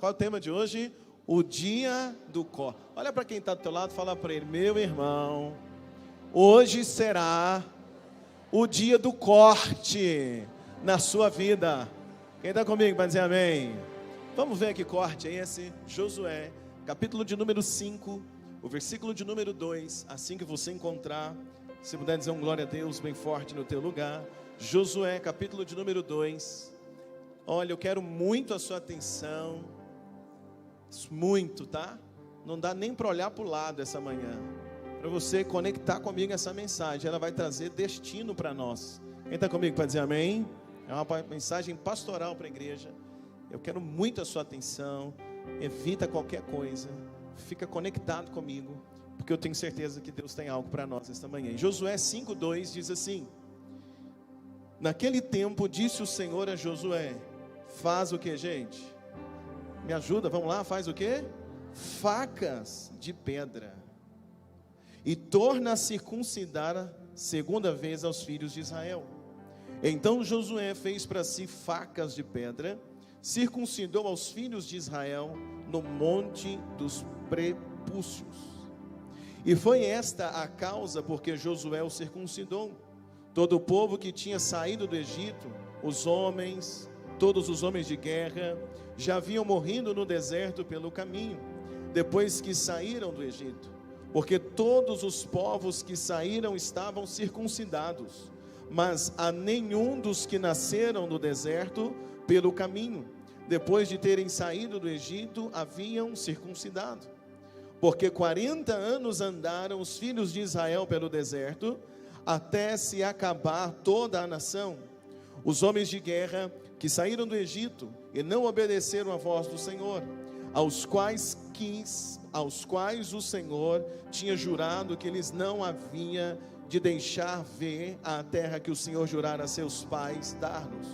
Qual é o tema de hoje? O dia do corte. Olha para quem está do teu lado e fala para ele: meu irmão, hoje será o dia do corte na sua vida. Quem está comigo para dizer amém? Vamos ver que corte é esse? Josué, capítulo de número 5, o versículo de número 2. Assim que você encontrar, se puder dizer um glória a Deus bem forte no teu lugar. Josué, capítulo de número 2. Olha, eu quero muito a sua atenção. Muito, tá? Não dá nem para olhar para o lado essa manhã. Para você conectar comigo essa mensagem, ela vai trazer destino para nós. Quem está comigo para dizer amém? É uma mensagem pastoral para a igreja. Eu quero muito a sua atenção. Evita qualquer coisa. Fica conectado comigo, porque eu tenho certeza que Deus tem algo para nós esta manhã. Em Josué 5:2 diz assim: naquele tempo disse o Senhor a Josué: faz o que, gente? Me ajuda, vamos lá, faz o que? Facas de pedra, e torna a circuncidar segunda vez aos filhos de Israel. Então Josué fez para si facas de pedra, circuncidou aos filhos de Israel no monte dos prepúcios. E foi esta a causa porque Josué o circuncidou. Todo o povo que tinha saído do Egito, os homens, todos os homens de guerra, já haviam morrido no deserto pelo caminho, depois que saíram do Egito, porque todos os povos que saíram estavam circuncidados, mas a nenhum dos que nasceram no deserto pelo caminho, depois de terem saído do Egito, haviam circuncidado. Porque 40 anos andaram os filhos de Israel pelo deserto, até se acabar toda a nação. Os homens de guerra que saíram do Egito e não obedeceram à voz do Senhor, aos quais o Senhor tinha jurado que eles não havia de deixar ver a terra que o Senhor jurara a seus pais dar-nos,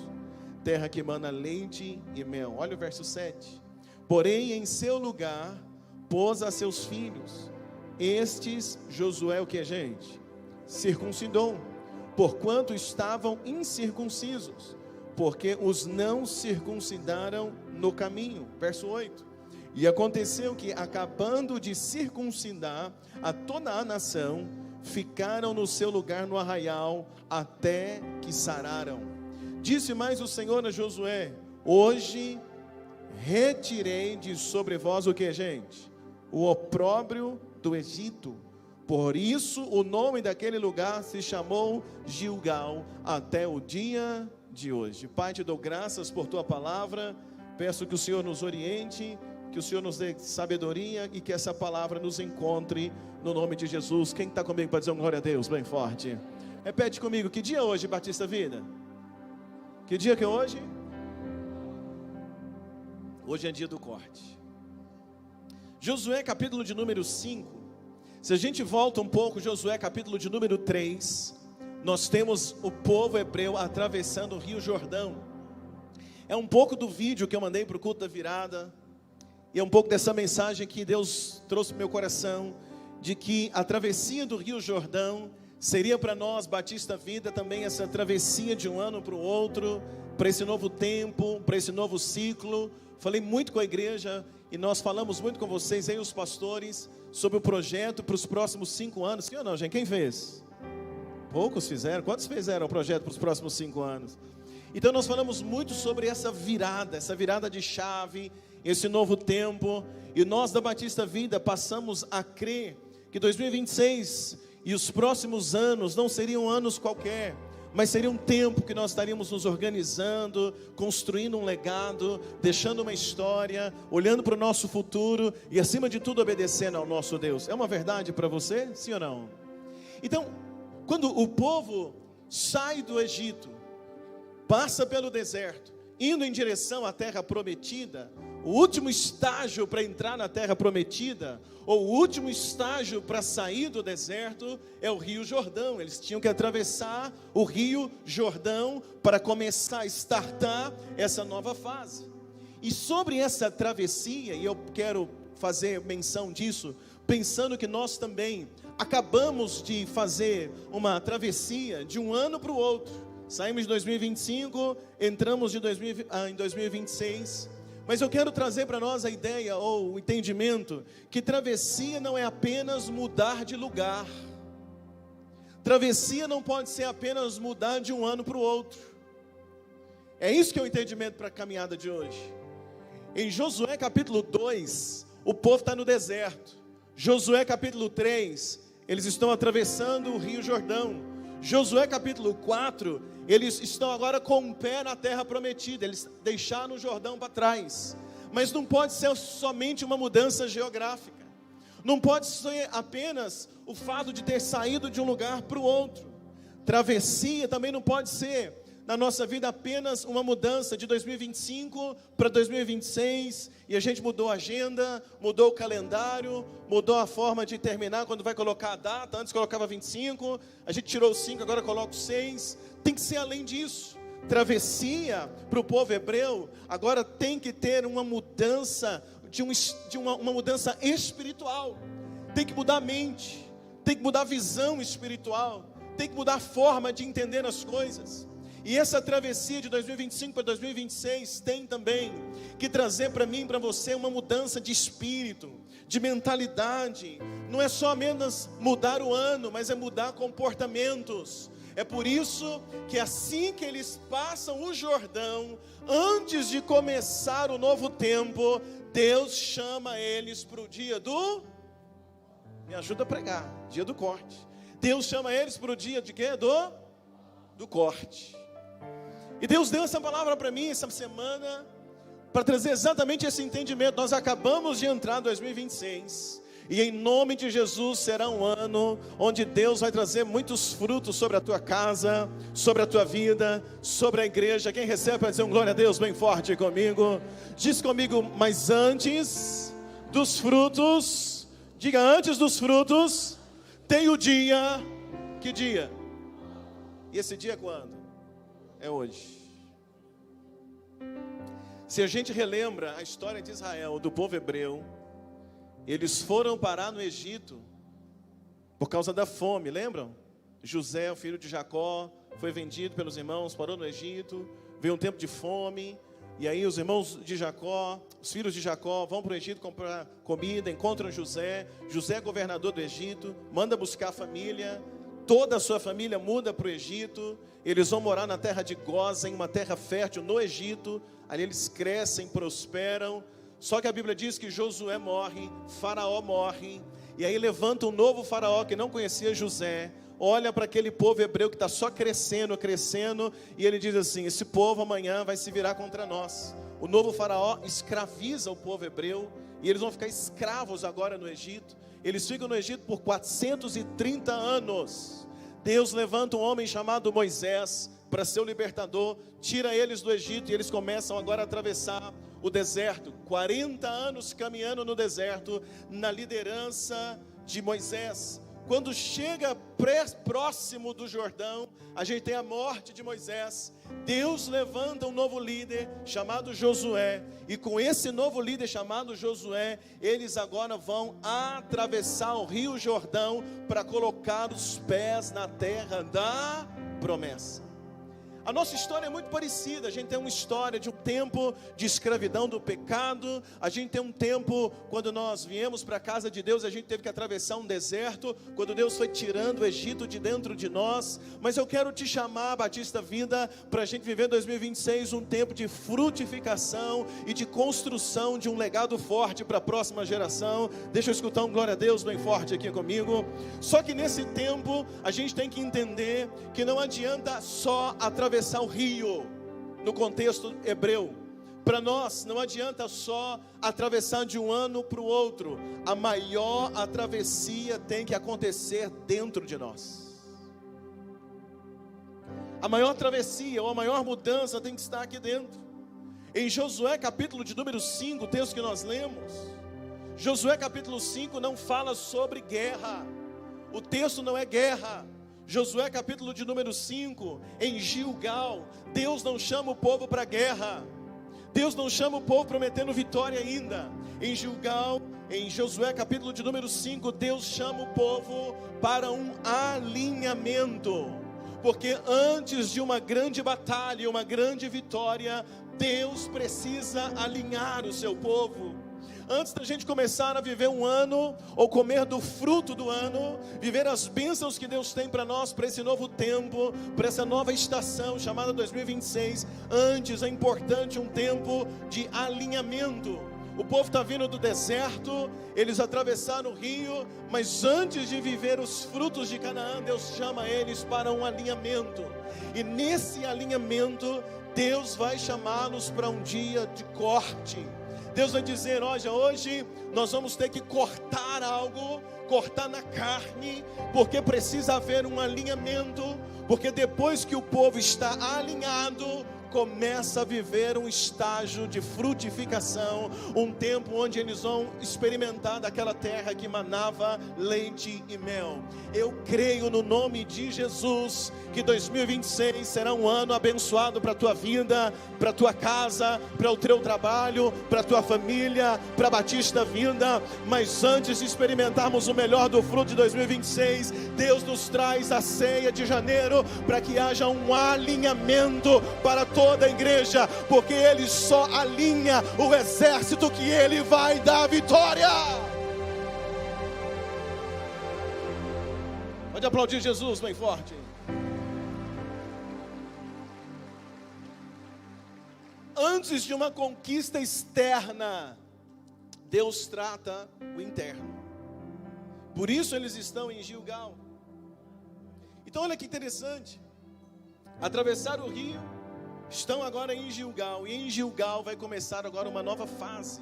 terra que emana leite e mel. Olha o verso 7. Porém em seu lugar pôs a seus filhos, estes Josué o que, gente? Circuncidou, porquanto estavam incircuncisos, porque os não circuncidaram no caminho. Verso 8. E aconteceu que, acabando de circuncidar a toda a nação, ficaram no seu lugar no arraial, até que sararam. Disse mais o Senhor a Josué: hoje retirei de sobre vós o que, gente? O opróbrio do Egito. Por isso o nome daquele lugar se chamou Gilgal até o dia de hoje. Pai, te dou graças por tua palavra. Peço que o Senhor nos oriente, que o Senhor nos dê sabedoria e que essa palavra nos encontre no nome de Jesus. Quem está comigo para dizer um glória a Deus bem forte? Repete comigo: que dia é hoje, Batista Vida? Que dia que é hoje? Hoje é dia do corte. Josué capítulo de número 5. Se a gente volta um pouco, Josué capítulo de número 3, nós temos o povo hebreu atravessando o Rio Jordão. É um pouco do vídeo que eu mandei para o culto da virada, e é um pouco dessa mensagem que Deus trouxe para o meu coração, de que a travessia do Rio Jordão seria para nós, Batista Vida, também essa travessia de um ano para o outro, para esse novo tempo, para esse novo ciclo. Falei muito com a igreja, e nós falamos muito com vocês aí, os pastores, sobre o projeto para os próximos 5 anos. Sim ou não, gente? Quem fez? Poucos fizeram. Quantos fizeram o projeto para os próximos 5 anos? Então nós falamos muito sobre essa virada de chave, esse novo tempo. E nós da Batista Vida passamos a crer que 2026 e os próximos anos não seriam anos qualquer, mas seria um tempo que nós estaríamos nos organizando, construindo um legado, deixando uma história, olhando para o nosso futuro e, acima de tudo, obedecendo ao nosso Deus. É uma verdade para você? Sim ou não? Então, quando o povo sai do Egito, passa pelo deserto, indo em direção à terra prometida, o último estágio para entrar na terra prometida, ou o último estágio para sair do deserto, é o Rio Jordão. Eles tinham que atravessar o Rio Jordão para começar a startar essa nova fase. E sobre essa travessia, e eu quero fazer menção disso, pensando que nós também acabamos de fazer uma travessia de um ano para o outro. Saímos de 2025, entramos em 2026, Mas eu quero trazer para nós a ideia ou o entendimento que travessia não é apenas mudar de lugar. Travessia não pode ser apenas mudar de um ano para o outro. É isso que é o entendimento para a caminhada de hoje. Em Josué capítulo 2, o povo está no deserto. Josué capítulo 3, eles estão atravessando o rio Jordão. Josué capítulo 4, eles estão agora com o pé na terra prometida. Eles deixaram o Jordão para trás. Mas não pode ser somente uma mudança geográfica. Não pode ser apenas o fato de ter saído de um lugar para o outro. Travessia também não pode ser, na nossa vida, apenas uma mudança de 2025 para 2026, e a gente mudou a agenda, mudou o calendário, mudou a forma de terminar, quando vai colocar a data. Antes colocava 25, a gente tirou o 5, agora coloca o 6. Tem que ser além disso. Travessia para o povo hebreu agora tem que ter uma mudança, uma mudança espiritual. Tem que mudar a mente, tem que mudar a visão espiritual, tem que mudar a forma de entender as coisas. E essa travessia de 2025 para 2026 tem também que trazer para mim e para você uma mudança de espírito, de mentalidade. Não é só apenas mudar o ano, mas é mudar comportamentos. É por isso que assim que eles passam o Jordão, antes de começar o novo tempo, Deus chama eles para o dia do... Me ajuda a pregar, dia do corte. Deus chama eles para o dia de quê? Do corte. E Deus deu essa palavra para mim essa semana, para trazer exatamente esse entendimento. Nós acabamos de entrar em 2026, e em nome de Jesus será um ano onde Deus vai trazer muitos frutos sobre a tua casa, sobre a tua vida, sobre a igreja. Quem recebe para dizer um glória a Deus bem forte comigo? Diz comigo, mas antes dos frutos, diga, antes dos frutos, tem o dia. Que dia? E esse dia é quando? É hoje. Se a gente relembra a história de Israel, do povo hebreu, eles foram parar no Egito por causa da fome, lembram? José, o filho de Jacó, foi vendido pelos irmãos, parou no Egito, veio um tempo de fome, e aí os irmãos de Jacó, os filhos de Jacó, vão para o Egito comprar comida, encontram José. José é governador do Egito, manda buscar a família, toda a sua família muda para o Egito. Eles vão morar na terra de Gósen, uma terra fértil no Egito. Ali eles crescem, prosperam. Só que a Bíblia diz que Josué morre, Faraó morre, e aí levanta um novo Faraó que não conhecia José, olha para aquele povo hebreu que está só crescendo, e ele diz assim: esse povo amanhã vai se virar contra nós. O novo Faraó escraviza o povo hebreu, e eles vão ficar escravos agora no Egito. Eles ficam no Egito por 430 anos. Deus levanta um homem chamado Moisés para ser o libertador, tira eles do Egito, e eles começam agora a atravessar o deserto, 40 anos caminhando no deserto, na liderança de Moisés. Quando chega próximo do Jordão, a gente tem a morte de Moisés. Deus levanta um novo líder chamado Josué, e com esse novo líder chamado Josué, eles agora vão atravessar o rio Jordão para colocar os pés na terra da promessa. A nossa história é muito parecida. A gente tem uma história de um tempo de escravidão do pecado. A gente tem um tempo, quando nós viemos para a casa de Deus, a gente teve que atravessar um deserto, quando Deus foi tirando o Egito de dentro de nós. Mas eu quero te chamar, Batista Vida, para a gente viver 2026 um tempo de frutificação e de construção de um legado forte para a próxima geração. Deixa eu escutar um glória a Deus bem forte aqui comigo. Só que nesse tempo a gente tem que entender que não adianta só atravessar o rio, no contexto hebreu. Para nós não adianta só atravessar de um ano para o outro. A maior travessia tem que acontecer dentro de nós. A maior travessia ou a maior mudança tem que estar aqui dentro. Em Josué capítulo de número 5, o texto que nós lemos, Josué capítulo 5 não fala sobre guerra. O texto não é guerra. Josué capítulo de número 5, em Gilgal, Deus não chama o povo para guerra. Deus não chama o povo prometendo vitória ainda. Em Gilgal, em Josué capítulo de número 5, Deus chama o povo para um alinhamento. Porque antes de uma grande batalha, uma grande vitória, Deus precisa alinhar o seu povo. Antes da gente começar a viver um ano, ou comer do fruto do ano, viver as bênçãos que Deus tem para nós, para esse novo tempo, para essa nova estação chamada 2026, antes é importante um tempo de alinhamento. O povo está vindo do deserto, eles atravessaram o rio, mas antes de viver os frutos de Canaã, Deus chama eles para um alinhamento. E nesse alinhamento, Deus vai chamá-los para um dia de corte. Deus vai dizer: olha, hoje nós vamos ter que cortar algo, cortar na carne, porque precisa haver um alinhamento, porque depois que o povo está alinhado, começa a viver um estágio de frutificação, um tempo onde eles vão experimentar daquela terra que manava leite e mel. Eu creio no nome de Jesus que 2026 será um ano abençoado para a tua vida, para a tua casa, para o teu trabalho, para a tua família, para a Batista Vinda. Mas antes de experimentarmos o melhor do fruto de 2026, Deus nos traz a ceia de janeiro para que haja um alinhamento para toda a igreja, porque Ele só alinha o exército que Ele vai dar vitória. Pode aplaudir Jesus bem forte. Antes de uma conquista externa, Deus trata o interno. Por isso eles estão em Gilgal. Então olha que interessante. Atravessaram o rio, estão agora em Gilgal. E em Gilgal vai começar agora uma nova fase.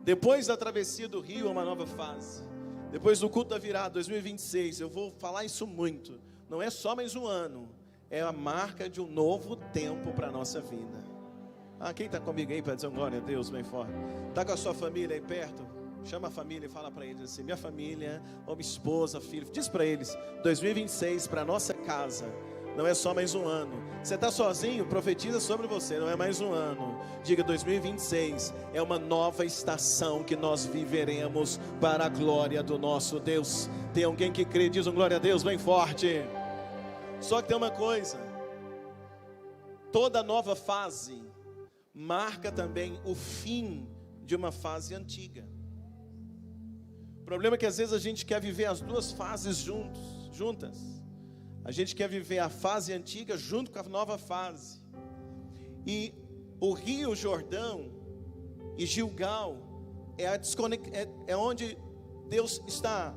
Depois da travessia do rio, uma nova fase. Depois do culto da virada, 2026, eu vou falar isso muito. Não é só mais um ano, é a marca de um novo tempo para a nossa vida. Quem está comigo aí para dizer glória a Deus bem forte? Está com a sua família aí perto? Chama a família e fala para eles assim: minha família, ou minha esposa, filho. Diz para eles: 2026 para a nossa casa não é só mais um ano. Você está sozinho? Profetiza sobre você, não é mais um ano. Diga: 2026 é uma nova estação que nós viveremos para a glória do nosso Deus. Tem alguém que crê? Diz glória a Deus bem forte. Só que tem uma coisa: toda nova fase marca também o fim de uma fase antiga. O problema é que às vezes a gente quer viver as duas fases juntas. A gente quer viver a fase antiga junto com a nova fase. E o Rio Jordão e Gilgal é onde Deus está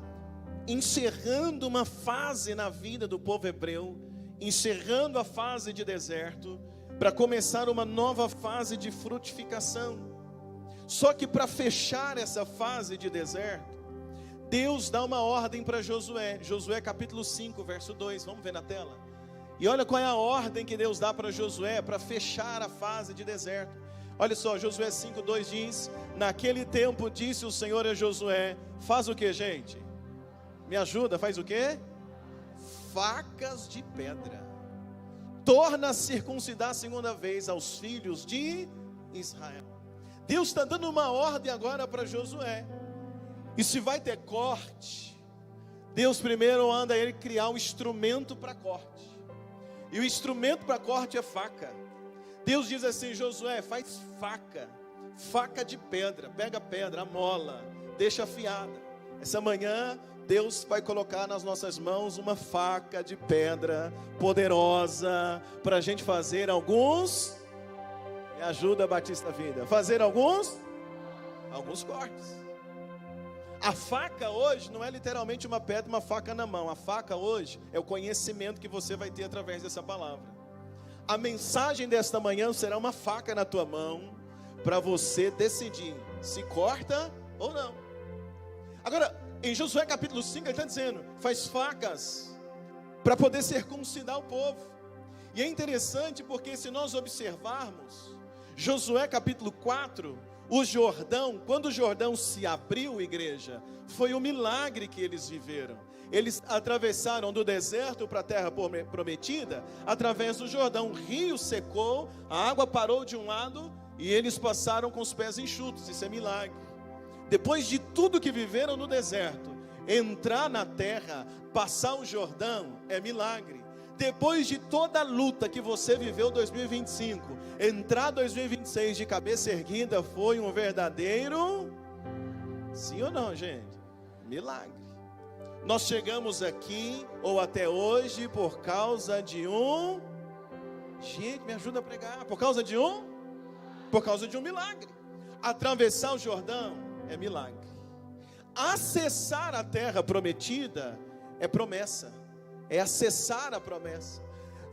encerrando uma fase na vida do povo hebreu, encerrando a fase de deserto, para começar uma nova fase de frutificação. Só que para fechar essa fase de deserto, Deus dá uma ordem para Josué. Josué capítulo 5, verso 2, vamos ver na tela. E olha qual é a ordem que Deus dá para Josué, para fechar a fase de deserto. Olha só, Josué 5, 2 diz: naquele tempo disse o Senhor a Josué, faz o que, gente? Me ajuda, faz o que? Facas de pedra. Torna a circuncidar a segunda vez aos filhos de Israel. Deus está dando uma ordem agora para Josué. E se vai ter corte, Deus primeiro manda ele criar um instrumento para corte. E o instrumento para corte é faca. Deus diz assim: Josué, faz faca de pedra. Pega a pedra, amola, deixa afiada. Essa manhã Deus vai colocar nas nossas mãos uma faca de pedra poderosa para a gente fazer alguns. Me ajuda, Batista Vida. Fazer alguns cortes. A faca hoje não é literalmente uma pedra, uma faca na mão. A faca hoje é o conhecimento que você vai ter através dessa palavra. A mensagem desta manhã será uma faca na tua mão para você decidir se corta ou não. Agora, em Josué capítulo 5, ele está dizendo: faz facas para poder circuncidar o povo. E é interessante porque se nós observarmos Josué capítulo 4, o Jordão, quando o Jordão se abriu, igreja, foi um milagre que eles viveram. Eles atravessaram do deserto para a terra prometida através do Jordão. O rio secou, a água parou de um lado e eles passaram com os pés enxutos. Isso é milagre. Depois de tudo que viveram no deserto, entrar na terra, passar o Jordão, é milagre. Depois de toda a luta que você viveu em 2025, entrar 2026 de cabeça erguida foi um verdadeiro, sim ou não, gente? Milagre. Nós chegamos aqui, ou até hoje, por causa de um, gente, me ajuda a pregar, por causa de um milagre. Atravessar o Jordão é milagre. Acessar a terra prometida é promessa, é acessar a promessa.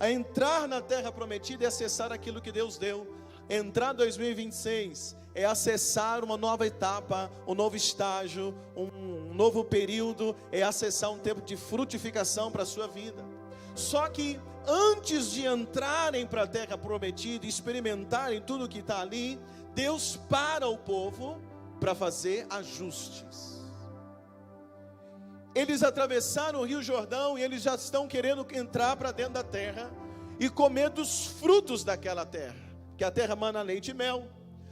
A entrar na terra prometida é acessar aquilo que Deus deu. Entrar 2026 é acessar uma nova etapa, um novo estágio, um novo período, é acessar um tempo de frutificação para a sua vida. Só que antes de entrarem para a terra prometida e experimentarem tudo que está ali, Deus para o povo para fazer ajustes. Eles atravessaram o Rio Jordão e eles já estão querendo entrar para dentro da terra e comer dos frutos daquela terra, que a terra mana leite e mel.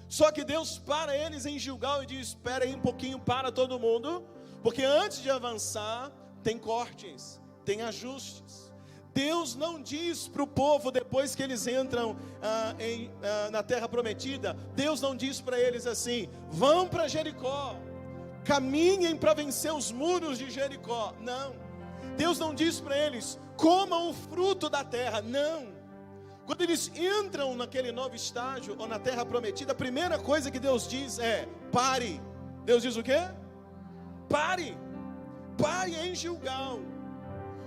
Só que Deus para eles em Gilgal e diz: espera aí um pouquinho, para todo mundo, porque antes de avançar tem cortes, tem ajustes. Deus não diz para o povo, depois que eles entram na terra prometida, Deus não diz para eles assim: vão para Jericó, caminhem para vencer os muros de Jericó. Não, Deus não diz para eles: comam o fruto da terra. Não, quando eles entram naquele novo estágio, ou na terra prometida, a primeira coisa que Deus diz é: pare. Deus diz o quê? Pare em Gilgal,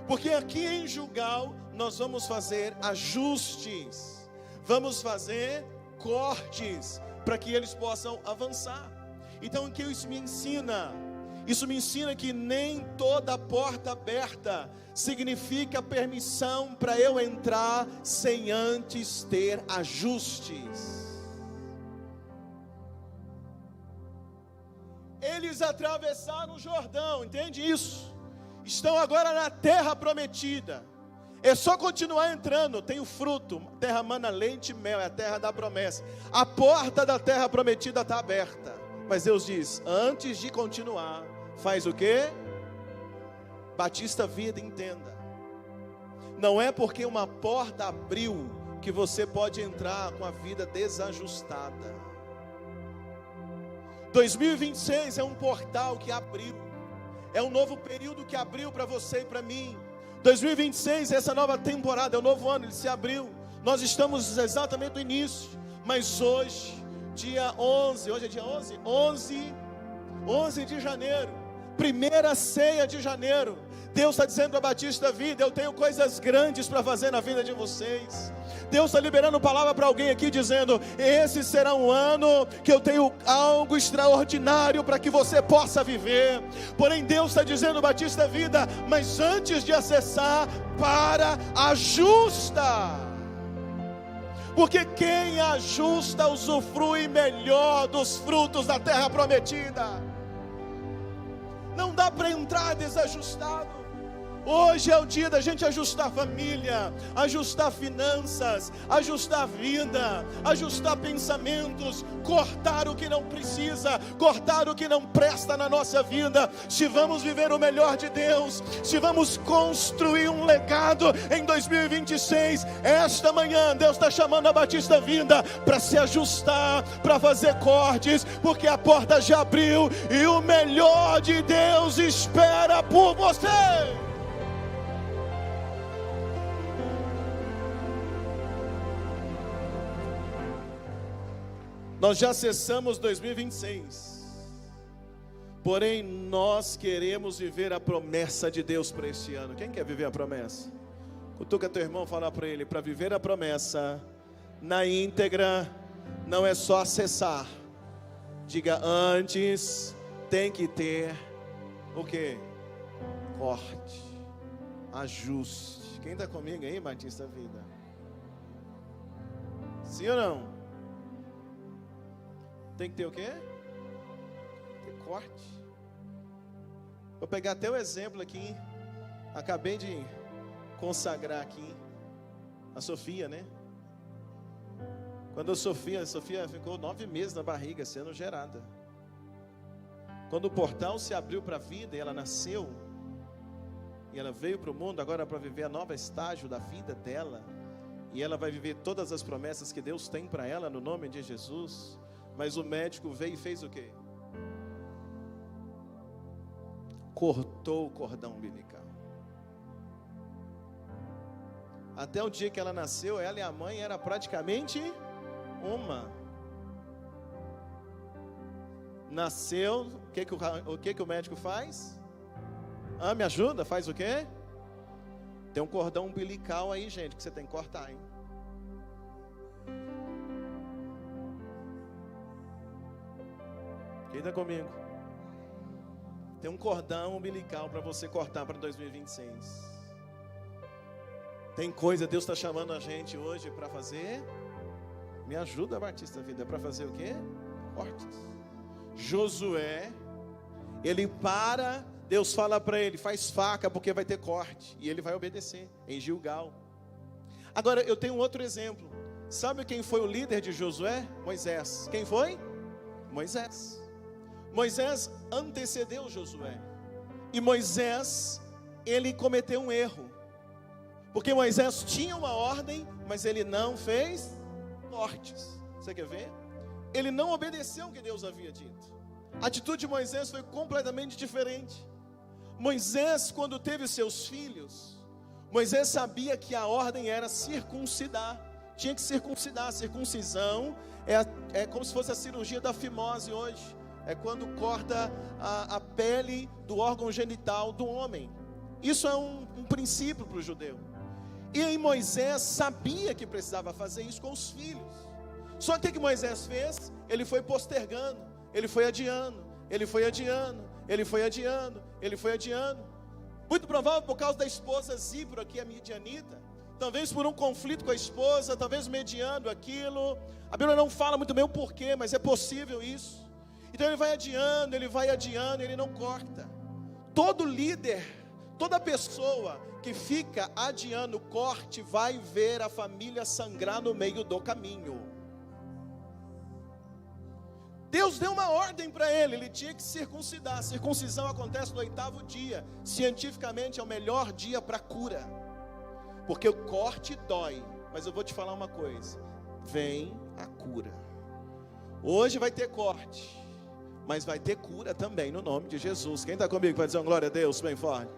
porque aqui em Gilgal nós vamos fazer ajustes, vamos fazer cortes, para que eles possam avançar. Então o que isso me ensina? Isso me ensina que nem toda porta aberta significa permissão para eu entrar sem antes ter ajustes. Eles atravessaram o Jordão, entende isso? Estão agora na terra prometida. É só continuar entrando, tem o fruto, terra mana leite e mel, é a terra da promessa. A porta da terra prometida está aberta. Mas Deus diz: antes de continuar, faz o quê? Batista Vida, entenda. Não é porque uma porta abriu que você pode entrar com a vida desajustada. 2026 é um portal que abriu. É um novo período que abriu para você e para mim. 2026, essa nova temporada, é um novo ano, ele se abriu. Nós estamos exatamente no início. Mas hoje, dia 11, hoje é dia 11? 11 de janeiro, primeira ceia de janeiro. Deus está dizendo para Batista Vida: eu tenho coisas grandes para fazer na vida de vocês. Deus está liberando palavra para alguém aqui dizendo: esse será um ano que eu tenho algo extraordinário para que você possa viver. Porém Deus está dizendo: Batista Vida, mas antes de acessar, ajusta. Porque quem ajusta usufrui melhor dos frutos da terra prometida. Não dá para entrar desajustado. Hoje é o dia da gente ajustar a família, ajustar finanças, ajustar a vida, ajustar pensamentos, cortar o que não precisa, cortar o que não presta na nossa vida. Se vamos viver o melhor de Deus, se vamos construir um legado em 2026, esta manhã Deus está chamando a Batista Vida para se ajustar, para fazer cortes, porque a porta já abriu e o melhor de Deus espera por você. Nós já acessamos 2026, porém nós queremos viver a promessa de Deus para este ano. Quem quer viver a promessa? Cutuca teu irmão, fala para ele: para viver a promessa na íntegra, não é só acessar. Diga: antes tem que ter o que? Corte, ajuste. Quem está comigo aí, Batista Vida? Sim ou não? Tem que ter o quê? Ter corte. Vou pegar até o exemplo aqui. Acabei de consagrar aqui a Sofia, né? Quando a Sofia ficou 9 meses na barriga sendo gerada. Quando o portal se abriu para a vida e ela nasceu, E ela veio para o mundo agora para viver a nova estágio da vida dela. E ela vai viver todas as promessas que Deus tem para ela no nome de Jesus. Mas o médico veio e fez o quê? Cortou o cordão umbilical. Até o dia que ela nasceu, ela e a mãe eram praticamente uma. Nasceu, o que o médico faz? Me ajuda? Faz o quê? Tem um cordão umbilical aí, gente, que você tem que cortar, hein? Quem está comigo? Tem um cordão umbilical para você cortar para 2026. Tem coisa, Deus está chamando a gente hoje para fazer. Me ajuda, Batista Vida, para fazer o quê? Cortes. Josué, ele para, Deus fala para ele, faz faca porque vai ter corte. E ele vai obedecer, em Gilgal. Agora, eu tenho outro exemplo. Sabe quem foi o líder de Josué? Moisés. Quem foi? Moisés. Moisés antecedeu Josué. E Moisés, ele cometeu um erro. Porque Moisés tinha uma ordem, mas ele não fez cortes. Você quer ver? Ele não obedeceu o que Deus havia dito. A atitude de Moisés foi completamente diferente. Moisés, quando teve seus filhos, Moisés sabia que a ordem era circuncidar. Tinha que circuncidar. Circuncisão é como se fosse a cirurgia da fimose hoje. É quando corta a pele do órgão genital do homem. Isso é um princípio para o judeu. E aí Moisés sabia que precisava fazer isso com os filhos. Só que o que Moisés fez? Ele foi postergando, ele foi adiando, ele foi adiando, ele foi adiando, ele foi adiando. Muito provável por causa da esposa Zípora, que é midianita. Talvez por um conflito com a esposa, talvez mediando aquilo. A Bíblia não fala muito bem o porquê, mas é possível isso. Então ele vai adiando, ele não corta. Todo líder, toda pessoa que fica adiando o corte, vai ver a família sangrar no meio do caminho. Deus deu uma ordem para ele tinha que circuncidar. A circuncisão acontece no 8º dia. Cientificamente é o melhor dia para cura. Porque o corte dói. Mas eu vou te falar uma coisa. Vem a cura. Hoje vai ter corte, mas vai ter cura também no nome de Jesus. Quem está comigo vai dizer uma glória a Deus bem forte?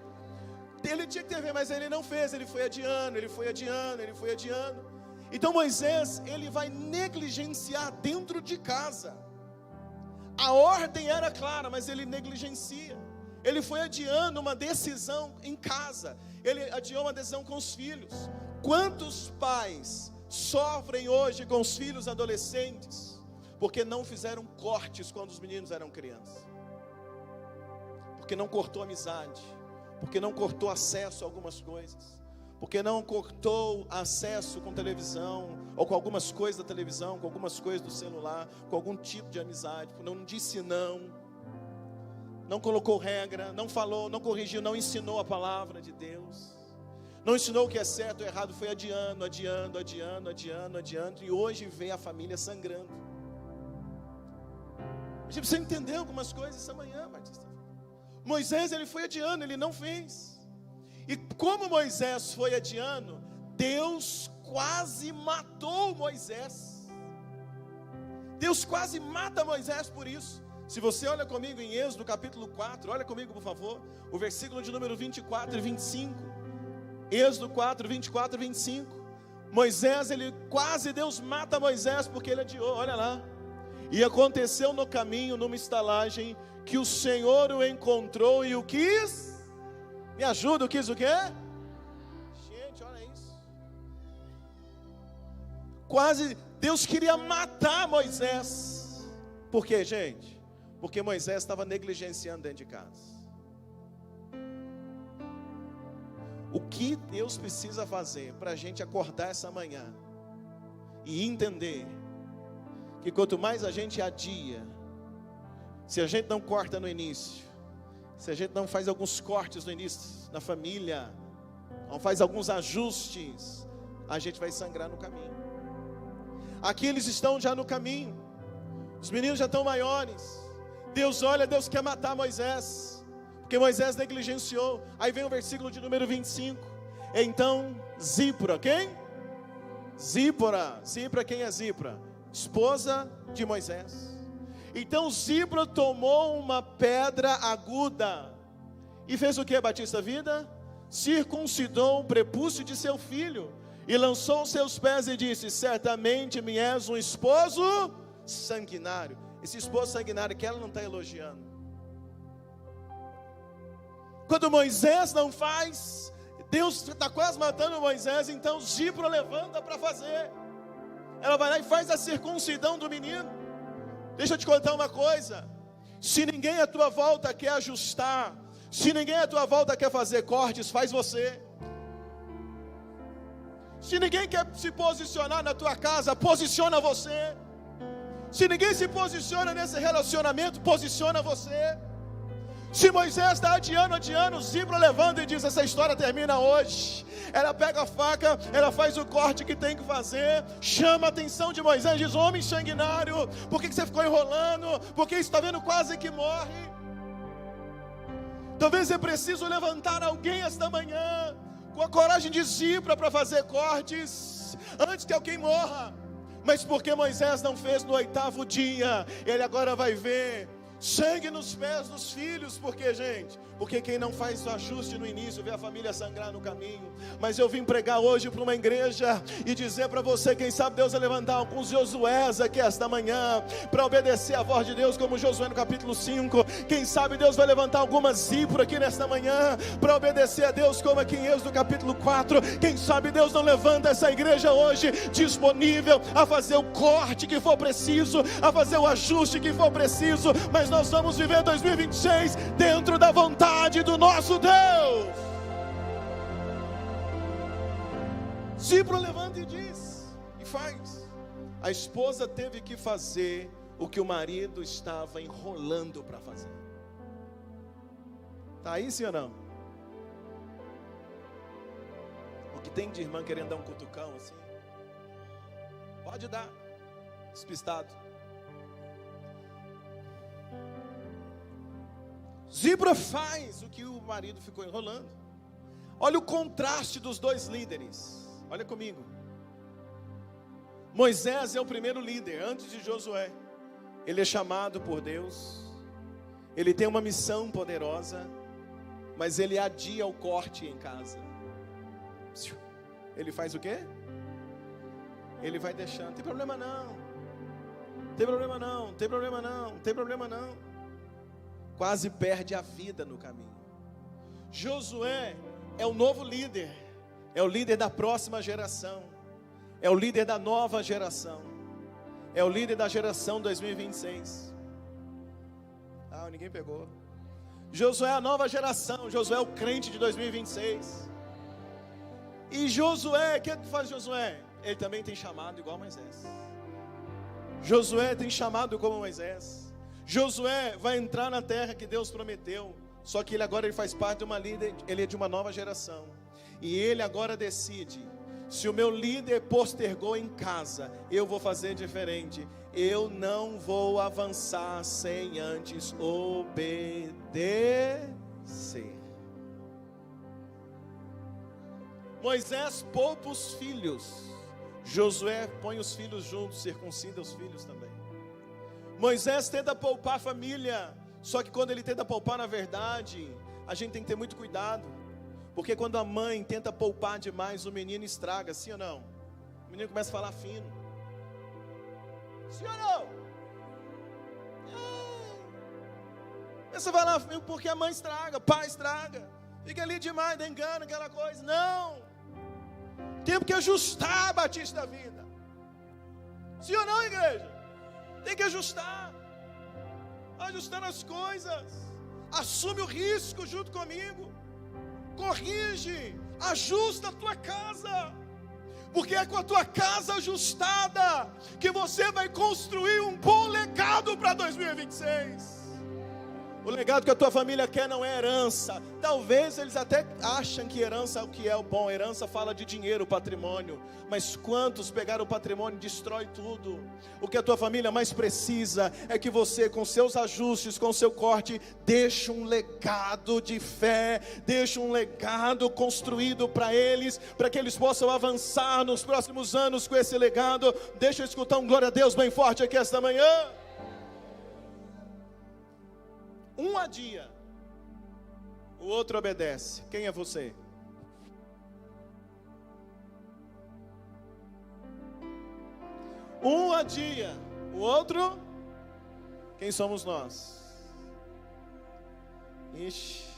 Ele tinha que ter, mas ele não fez. Ele foi adiando, ele foi adiando, ele foi adiando. Então Moisés, ele vai negligenciar dentro de casa. A ordem era clara, mas ele negligencia. Ele foi adiando uma decisão em casa. Ele adiou uma decisão com os filhos. Quantos pais sofrem hoje com os filhos adolescentes porque não fizeram cortes quando os meninos eram crianças? Porque não cortou amizade, porque não cortou acesso a algumas coisas, porque não cortou acesso com televisão, ou com algumas coisas da televisão, com algumas coisas do celular, com algum tipo de amizade, não disse não colocou regra, não falou, não corrigiu, não ensinou a palavra de Deus, não ensinou o que é certo ou errado, foi adiando, e hoje vê a família sangrando. A gente precisa entender algumas coisas essa manhã, Batista. Moisés, ele foi adiando, ele não fez. E como Moisés foi adiando, Deus quase matou Moisés. Deus quase mata Moisés por isso. Se você olha comigo em Êxodo capítulo 4, olha comigo por favor, o versículo de número 24 e 25. Êxodo 4, 24 e 25. Moisés, Deus mata Moisés porque ele adiou, olha lá. E aconteceu no caminho, numa estalagem, que o Senhor o encontrou e o quis. Me ajuda, o quis o quê? Gente, olha isso. Quase Deus queria matar Moisés. Por quê, gente? Porque Moisés estava negligenciando dentro de casa. O que Deus precisa fazer para a gente acordar essa manhã e entender que quanto mais a gente adia, se a gente não corta no início, se a gente não faz alguns cortes no início na família, não faz alguns ajustes, a gente vai sangrar no caminho. Aqui eles estão já no caminho, os meninos já estão maiores. Deus olha, Deus quer matar Moisés, porque Moisés negligenciou. Aí vem o versículo de número 25. Então Zípora, quem? Zípora, quem é Zípora? Esposa de Moisés. Então Zípora tomou uma pedra aguda e fez o que, Batista Vida? Circuncidou o prepúcio de seu filho e lançou os seus pés e disse: certamente me és um esposo sanguinário. Esse esposo sanguinário que ela não está elogiando. Quando Moisés não faz, Deus está quase matando Moisés, então Zípora levanta para fazer. Ela vai lá e faz a circuncidão do menino. Deixa eu te contar uma coisa: se ninguém à tua volta quer ajustar, se ninguém à tua volta quer fazer cortes, faz você. Se ninguém quer se posicionar na tua casa, posiciona você. Se ninguém se posiciona nesse relacionamento, posiciona você. Se Moisés está adiando, Zípora levanta e diz: essa história termina hoje. Ela pega a faca, ela faz o corte que tem que fazer, chama a atenção de Moisés, diz: homem sanguinário, por que você ficou enrolando? Porque está vendo, quase que morre. Talvez é preciso levantar alguém esta manhã com a coragem de Zípora para fazer cortes antes que alguém morra. Mas porque Moisés não fez no 8º dia, ele agora vai ver sangue nos pés dos filhos. Por quê, gente? Porque quem não faz o ajuste no início vê a família sangrar no caminho. Mas eu vim pregar hoje para uma igreja e dizer para você: quem sabe Deus vai levantar alguns Josués aqui esta manhã para obedecer a voz de Deus, como Josué no capítulo 5. Quem sabe Deus vai levantar algumas Zípora aqui nesta manhã para obedecer a Deus, como aqui em Êxodo capítulo 4. Quem sabe Deus não levanta essa igreja hoje disponível a fazer o corte que for preciso, a fazer o ajuste que for preciso. Mas nós vamos viver 2026 dentro da vontade do nosso Deus. Zípora levanta e diz, e faz. A esposa teve que fazer o que o marido estava enrolando para fazer. Está aí, sim ou não? O que tem de irmã querendo dar um cutucão assim? Pode dar, despistado. Zípora faz o que o marido ficou enrolando. Olha o contraste dos dois líderes. Olha comigo. Moisés é o primeiro líder, antes de Josué. Ele é chamado por Deus. Ele tem uma missão poderosa, mas ele adia o corte em casa. Ele faz o quê? Ele vai deixando. Tem problema não. Tem problema não. Tem problema não. Tem problema não. Quase perde a vida no caminho. Josué é o novo líder, é o líder da próxima geração, é o líder da nova geração, é o líder da geração 2026. Ninguém pegou. Josué é a nova geração, Josué é o crente de 2026. E Josué, o que faz Josué? Ele também tem chamado igual Moisés. Josué tem chamado como Moisés. Josué vai entrar na terra que Deus prometeu, só que ele agora faz parte de uma líder, ele é de uma nova geração, e ele agora decide: se o meu líder postergou em casa, eu vou fazer diferente, eu não vou avançar sem antes obedecer. Moisés poupa os filhos, Josué põe os filhos juntos, circuncida os filhos também. Moisés tenta poupar a família, só que quando ele tenta poupar, na verdade, a gente tem que ter muito cuidado, porque quando a mãe tenta poupar demais, o menino estraga, sim ou não? O menino começa a falar fino, sim ou não? Você vai lá, porque a mãe estraga, o pai estraga, fica ali demais, dá engano, aquela coisa. Não, temos que ajustar, Batista da Vida, sim ou não, igreja? Tem que ajustar as coisas, assume o risco junto comigo, corrige, ajusta a tua casa, porque é com a tua casa ajustada que você vai construir um bom legado para 2026. O legado que a tua família quer não é herança. Talvez eles até acham que herança é o que é o bom. Herança fala de dinheiro, patrimônio. Mas quantos pegaram o patrimônio e destrói tudo? O que a tua família mais precisa é que você, com seus ajustes, com seu corte, deixe um legado de fé, deixe um legado construído para eles, para que eles possam avançar nos próximos anos com esse legado. Deixa eu escutar um glória a Deus bem forte aqui esta manhã. Um adia, o outro obedece. Quem é você? Um adia, o outro, quem somos nós? Ixi.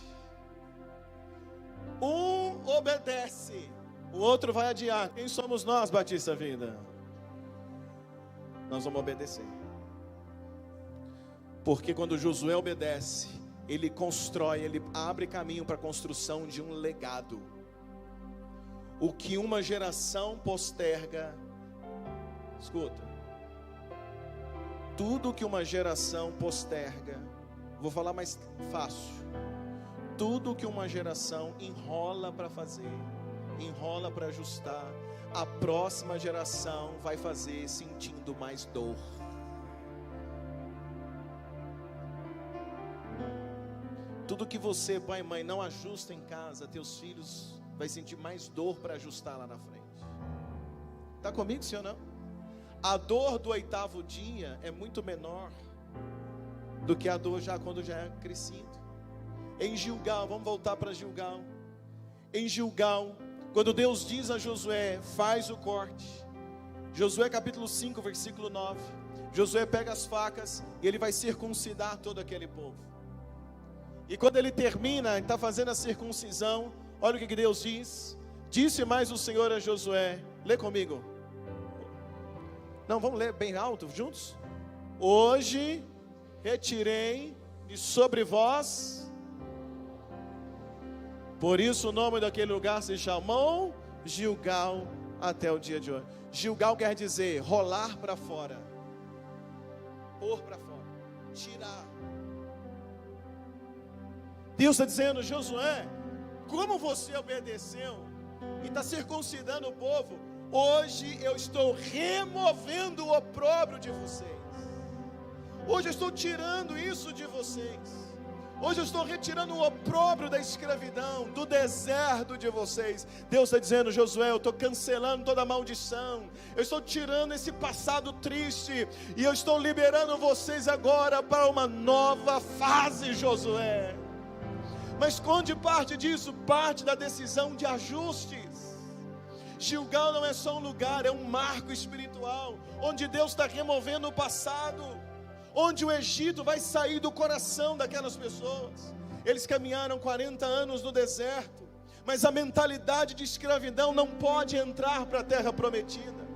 Um obedece, o outro vai adiar. Quem somos nós, Batista Vida? Nós vamos obedecer. Porque quando Josué obedece, ele constrói, ele abre caminho para a construção de um legado. O que uma geração posterga, escuta, tudo que uma geração posterga, vou falar mais fácil, tudo que uma geração enrola para fazer, enrola para ajustar, a próxima geração vai fazer sentindo mais dor. Tudo que você, pai e mãe, não ajusta em casa, teus filhos vai sentir mais dor para ajustar lá na frente. Está comigo, sim ou não? A dor do 8º dia é muito menor do que a dor já quando já é crescido. Em Gilgal, vamos voltar para Gilgal. Em Gilgal, quando Deus diz a Josué, faz o corte. Josué capítulo 5, versículo 9. Josué pega as facas e ele vai circuncidar todo aquele povo. E quando ele termina, ele está fazendo a circuncisão, olha o que Deus diz. Disse mais o Senhor a Josué, lê comigo. Não, vamos ler bem alto, juntos. Hoje retirei de sobre vós, por isso o nome daquele lugar se chamou Gilgal até o dia de hoje. Gilgal quer dizer rolar para fora, pôr para fora, tirar. Deus está dizendo, Josué, como você obedeceu e está circuncidando o povo, hoje eu estou removendo o opróbrio de vocês. Hoje eu estou tirando isso de vocês. Hoje eu estou retirando o opróbrio da escravidão, do deserto de vocês. Deus está dizendo, Josué, eu estou cancelando toda a maldição. Eu estou tirando esse passado triste e eu estou liberando vocês agora para uma nova fase, Josué. Mas onde parte disso? Parte da decisão de ajustes. Gilgal não é só um lugar, é um marco espiritual, onde Deus está removendo o passado, onde o Egito vai sair do coração daquelas pessoas. Eles caminharam 40 anos no deserto, mas a mentalidade de escravidão não pode entrar para a terra prometida.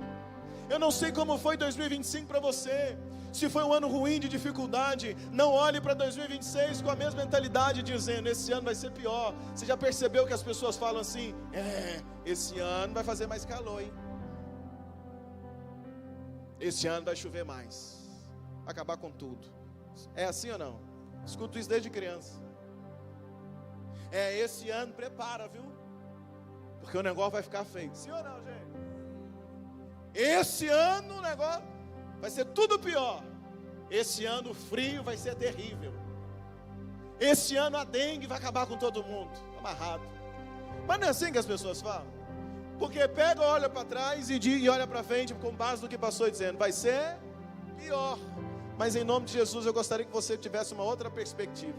Eu não sei como foi 2025 para você. Se foi um ano ruim de dificuldade, não olhe para 2026 com a mesma mentalidade, dizendo, esse ano vai ser pior. Você já percebeu que as pessoas falam assim, esse ano vai fazer mais calor, hein? Esse ano vai chover mais, vai acabar com tudo. É assim ou não? Escuto isso desde criança. Esse ano prepara, viu? Porque o negócio vai ficar feio. Sim ou não, gente? Esse ano o negócio vai ser tudo pior. Esse ano o frio vai ser terrível. Esse ano a dengue vai acabar com todo mundo. Amarrado. Mas não é assim que as pessoas falam. Porque pega, olha para trás e olha para frente com base no que passou dizendo, vai ser pior. Mas em nome de Jesus eu gostaria que você tivesse uma outra perspectiva.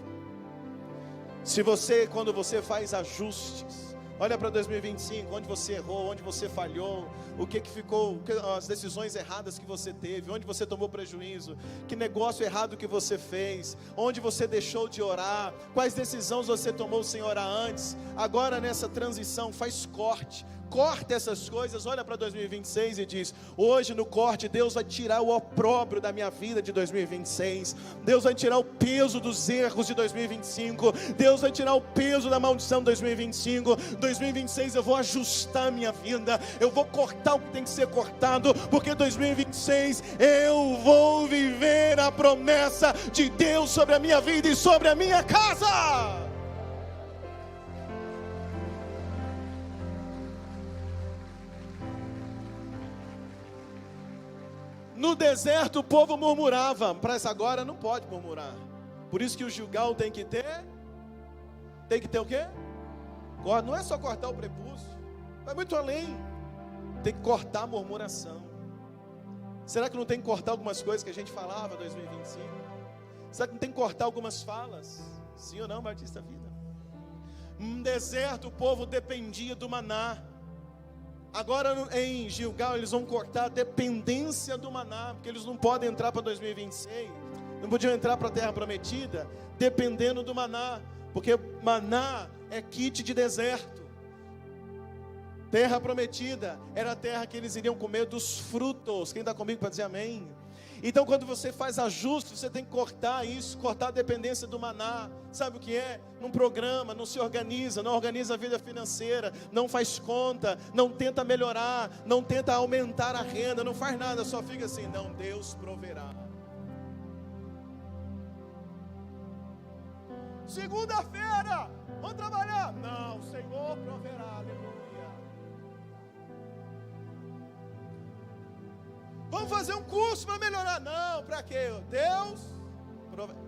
Se você, quando você faz ajustes, olha para 2025, onde você errou, onde você falhou, o que ficou, as decisões erradas que você teve, onde você tomou prejuízo, que negócio errado que você fez, onde você deixou de orar, quais decisões você tomou sem orar antes. Agora nessa transição, faz corte, corta essas coisas, olha para 2026 e diz: hoje no corte Deus vai tirar o opróbrio da minha vida de 2026, Deus vai tirar o peso dos erros de 2025, Deus vai tirar o peso da maldição de 2025, 2026 eu vou ajustar a minha vida, eu vou cortar o que tem que ser cortado, porque 2026 eu vou viver a promessa de Deus sobre a minha vida e sobre a minha casa. No deserto o povo murmurava, mas agora não pode murmurar. Por isso que o Gilgal tem que ter o quê? Não é só cortar o prepúcio, vai muito além. Tem que cortar a murmuração. Será que não tem que cortar algumas coisas que a gente falava em 2025? Será que não tem que cortar algumas falas? Sim ou não, Batista Vida? No deserto o povo dependia do maná. Agora em Gilgal eles vão cortar a dependência do maná, porque eles não podem entrar para 2026, não podiam entrar para a terra prometida dependendo do maná, porque maná é kit de deserto. Terra prometida era a terra que eles iriam comer dos frutos. Quem está comigo para dizer amém? Então quando você faz ajuste, você tem que cortar isso, cortar a dependência do maná. Sabe o que é? Num programa, não se organiza, não organiza a vida financeira, não faz conta, não tenta melhorar, não tenta aumentar a renda, não faz nada, só fica assim: não, Deus proverá. Segunda-feira, vamos trabalhar? Não, o Senhor proverá, aleluia. Vamos fazer um curso para melhorar? Não, para quê? Deus,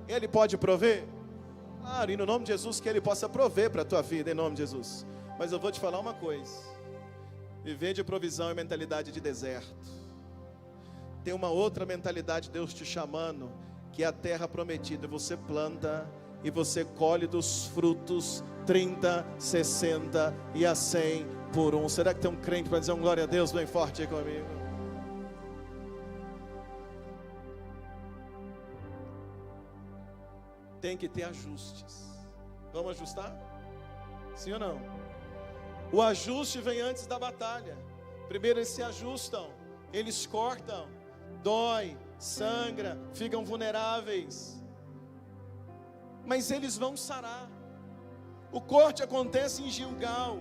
Ele pode prover? Claro, e no nome de Jesus que Ele possa prover para a tua vida, em nome de Jesus. Mas eu vou te falar uma coisa: viver de provisão é mentalidade de deserto. Tem uma outra mentalidade, Deus te chamando, que é a terra prometida. Você planta e você colhe dos frutos 30, 60 e a 100 por um. Será que tem um crente para dizer um glória a Deus bem forte aí comigo? Tem que ter ajustes. Vamos ajustar? Sim ou não? O ajuste vem antes da batalha. Primeiro eles se ajustam, eles cortam, dói, sangra, ficam vulneráveis, mas eles vão sarar. O corte acontece em Gilgal,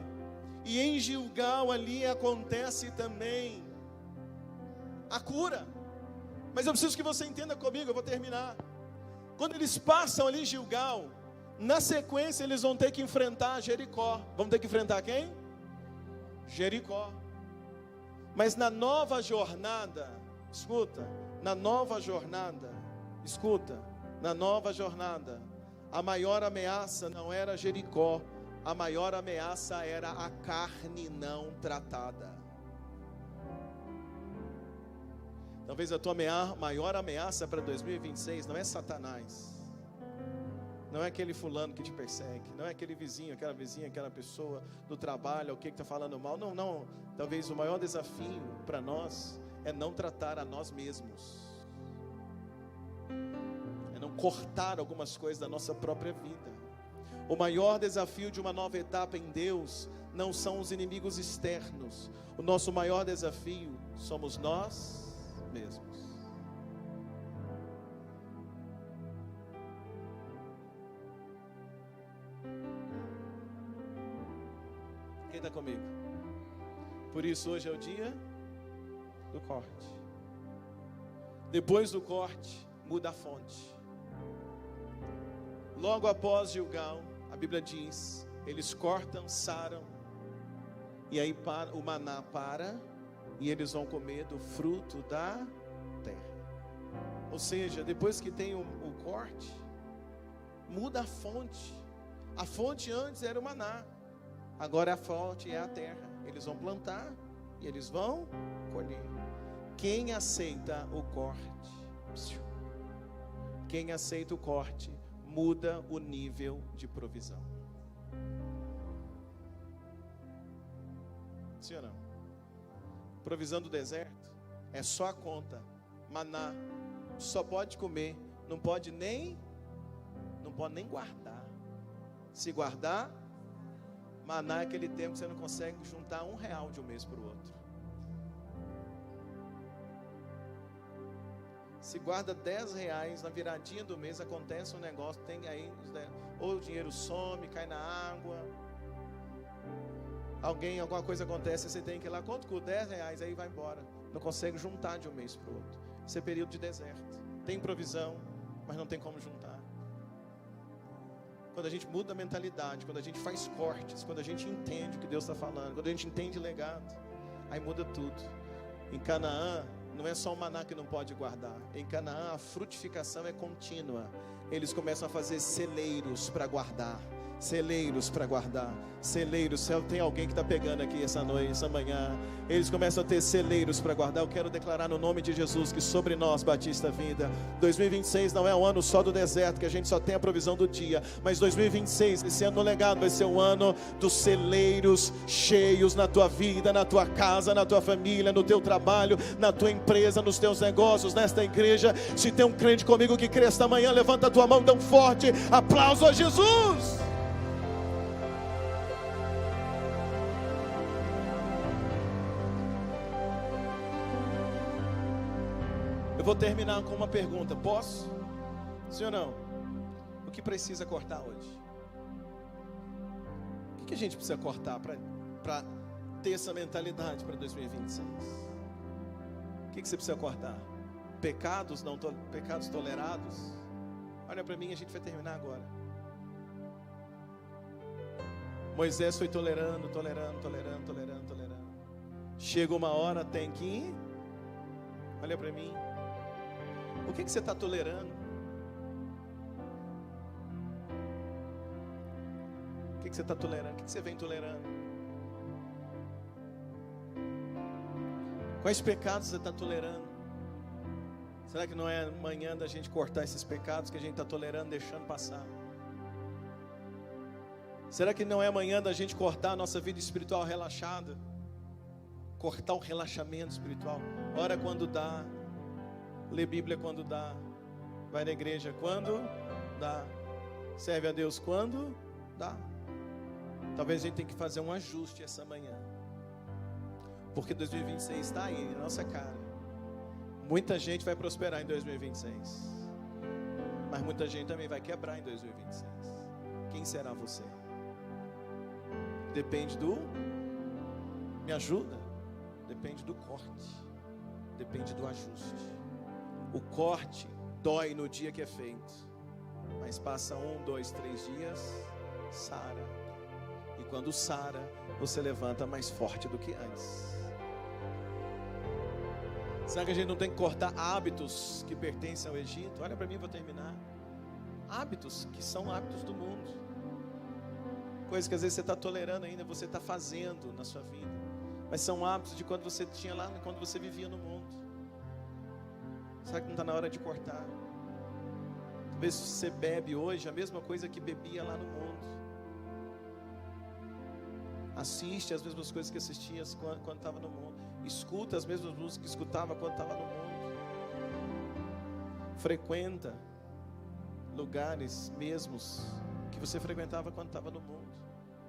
e em Gilgal ali acontece também a cura. Mas eu preciso que você entenda comigo, eu vou terminar. Quando eles passam ali em Gilgal, na sequência eles vão ter que enfrentar Jericó. Vão ter que enfrentar quem? Jericó. Mas na nova jornada, escuta, na nova jornada, a maior ameaça não era Jericó, a maior ameaça era a carne não tratada. Talvez a tua maior ameaça para 2026 não é Satanás, não é aquele fulano que te persegue, não é aquele vizinho, aquela vizinha, aquela pessoa do trabalho, o que está falando mal. Não, talvez o maior desafio para nós é não tratar a nós mesmos, é não cortar algumas coisas da nossa própria vida. O maior desafio de uma nova etapa em Deus não são os inimigos externos, o nosso maior desafio somos nós mesmos. Quem está comigo? Por isso hoje é o dia do corte. Depois do corte, muda a fonte. Logo após Gilgal, a Bíblia diz, eles cortam, saram, e aí o maná para, e eles vão comer do fruto da terra. Ou seja, depois que tem o corte, muda a fonte. A fonte antes era o maná, agora a fonte é a terra. Eles vão plantar e eles vão colher. Quem aceita o corte? Quem aceita o corte muda o nível de provisão. Sim ou não? Provisão do deserto é só a conta, maná, só pode comer, não pode nem guardar. Se guardar, Maná é aquele tempo que você não consegue juntar R$1 de um mês para o outro. Se guarda R$10, na viradinha do mês acontece um negócio, tem aí, ou o dinheiro some, cai na água. Alguma coisa acontece, você tem que ir lá, quanto custa? R$10, aí vai embora. Não consegue juntar de um mês para o outro. Isso é período de deserto. Tem provisão, mas não tem como juntar. Quando a gente muda a mentalidade, quando a gente faz cortes, quando a gente entende o que Deus está falando, quando a gente entende legado, aí muda tudo. Em Canaã, não é só o maná que não pode guardar. Em Canaã, a frutificação é contínua. Eles começam a fazer celeiros para guardar. Celeiros para guardar. Celeiros, tem alguém que está pegando aqui essa noite, essa manhã. Eles começam a ter celeiros para guardar. Eu quero declarar no nome de Jesus que sobre nós, Batista Vida, 2026 não é um ano só do deserto, que a gente só tem a provisão do dia, mas 2026, esse ano legado, vai ser um ano dos celeiros cheios na tua vida, na tua casa, na tua família, no teu trabalho, na tua empresa, nos teus negócios, nesta igreja. Se tem um crente comigo que crê esta manhã, levanta a tua mão, dá um forte aplauso a Jesus. Vou terminar com uma pergunta, posso? Sim ou não? O que precisa cortar hoje? O que a gente precisa cortar para ter essa mentalidade para 2026? O que você precisa cortar? Pecados tolerados? Olha para mim, a gente vai terminar agora. Moisés foi tolerando. Chega uma hora, tem que ir. Olha para mim. O que você está tolerando? O que você está tolerando? O que você vem tolerando? Quais pecados você está tolerando? Será que não é amanhã da gente cortar esses pecados que a gente está tolerando, deixando passar? Será que não é amanhã da gente cortar a nossa vida espiritual relaxada? Cortar o relaxamento espiritual. Ora quando dá. Lê Bíblia quando dá. Vai na igreja quando dá. Serve a Deus quando dá. Talvez a gente tenha que fazer um ajuste essa manhã. Porque 2026 está aí, na nossa cara. Muita gente vai prosperar em 2026. Mas muita gente também vai quebrar em 2026. Quem será você? Depende do... Me ajuda? Depende do corte. Depende do ajuste. O corte dói no dia que é feito, mas passa 1, 2, 3 dias, sara. E quando sara, você levanta mais forte do que antes. Será que a gente não tem que cortar hábitos que pertencem ao Egito? Olha para mim, vou terminar. Hábitos que são hábitos do mundo. Coisas que às vezes você está tolerando ainda, você está fazendo na sua vida. Mas são hábitos de quando você tinha lá, quando você vivia no mundo. Será que não está na hora de cortar? Talvez você bebe hoje a mesma coisa que bebia lá no mundo. Assiste as mesmas coisas que assistia quando estava no mundo. Escuta as mesmas músicas que escutava quando estava no mundo. Frequenta lugares mesmos que você frequentava quando estava no mundo.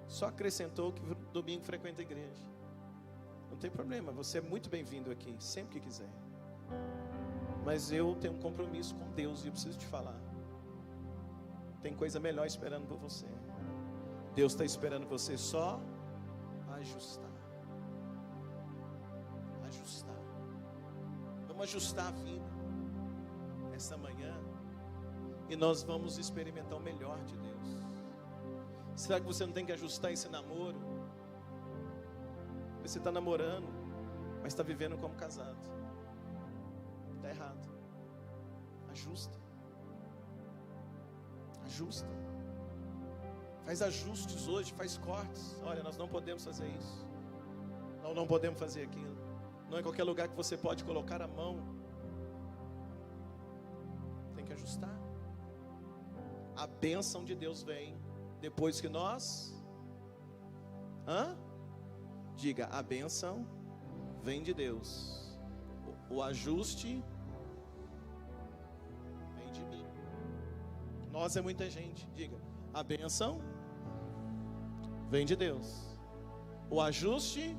Só acrescentou que domingo frequenta a igreja. Não tem problema, você é muito bem-vindo aqui, sempre que quiser. Mas eu tenho um compromisso com Deus e eu preciso te falar. Tem coisa melhor esperando por você. Deus está esperando você só ajustar. Ajustar. Vamos ajustar a vida essa manhã e nós vamos experimentar o melhor de Deus. Será que você não tem que ajustar esse namoro? Você está namorando, mas está vivendo como casado. Está errado. Ajusta. Ajusta. Faz ajustes hoje, faz cortes. Olha, nós não podemos fazer isso. Nós não podemos fazer aquilo. Não é qualquer lugar que você pode colocar a mão. Tem que ajustar. A bênção de Deus vem depois que nós... Diga, a bênção vem de Deus. O ajuste vem de mim. Nós é muita gente. Diga, a bênção vem de Deus. O ajuste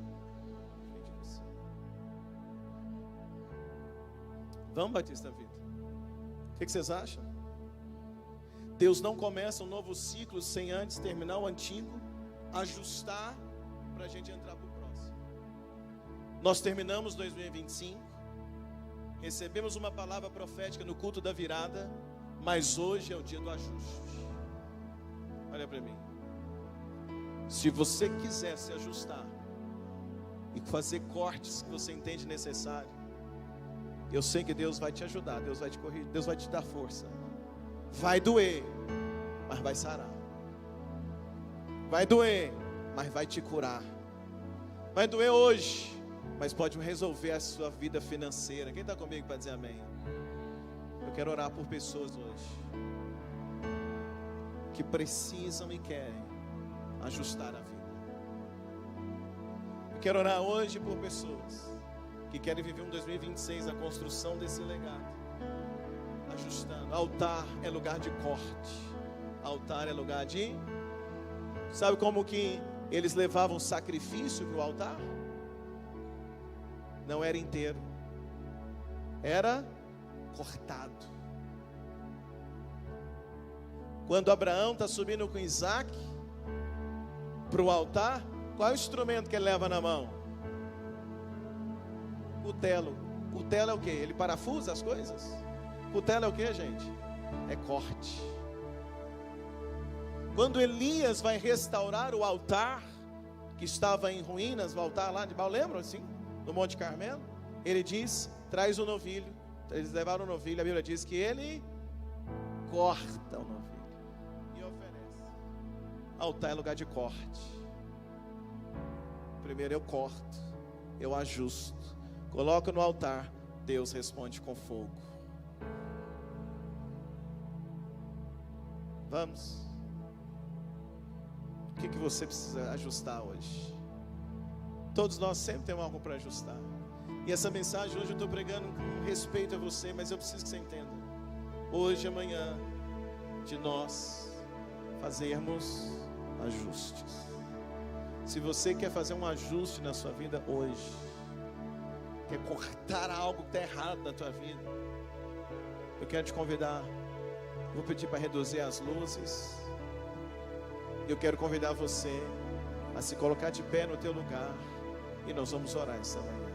vem de você. Vamos, Batista Vida? O que vocês acham? Deus não começa um novo ciclo sem antes terminar o antigo, ajustar para a gente entrar para o próximo. Nós terminamos 2025, recebemos uma palavra profética no culto da virada, mas hoje é o dia do ajuste. Olha para mim. Se você quiser se ajustar e fazer cortes que você entende necessário, eu sei que Deus vai te ajudar, Deus vai te corrigir, Deus vai te dar força. Vai doer, mas vai sarar. Vai doer, mas vai te curar. Vai doer hoje, mas pode resolver a sua vida financeira. Quem está comigo para dizer amém? Eu quero orar por pessoas hoje que precisam e querem ajustar a vida. Eu quero orar hoje por pessoas que querem viver um 2026, a construção desse legado. Ajustando. Altar é lugar de corte. Altar é lugar de... Sabe como que eles levavam sacrifício para o altar? Não era inteiro, era cortado. Quando Abraão está subindo com Isaac para o altar, qual é o instrumento que ele leva na mão? Cutelo. Cutelo é o que? Ele parafusa as coisas? Cutelo é o que, gente? É corte. Quando Elias vai restaurar o altar que estava em ruínas, o altar lá de Baal, lembram assim? No Monte Carmelo, ele diz, traz o novilho. Eles levaram o novilho, a Bíblia diz que ele corta o novilho e oferece. Altar é lugar de corte. Primeiro eu corto, eu ajusto, coloco no altar, Deus responde com fogo. Vamos. O que você precisa ajustar hoje? Todos nós sempre temos algo para ajustar. E essa mensagem hoje eu estou pregando com respeito a você, mas eu preciso que você entenda. Hoje e amanhã, de nós fazermos ajustes. Se você quer fazer um ajuste na sua vida hoje, quer cortar algo que está errado na tua vida, eu quero te convidar. Vou pedir para reduzir as luzes. Eu quero convidar você a se colocar de pé no teu lugar. E nós vamos orar essa manhã.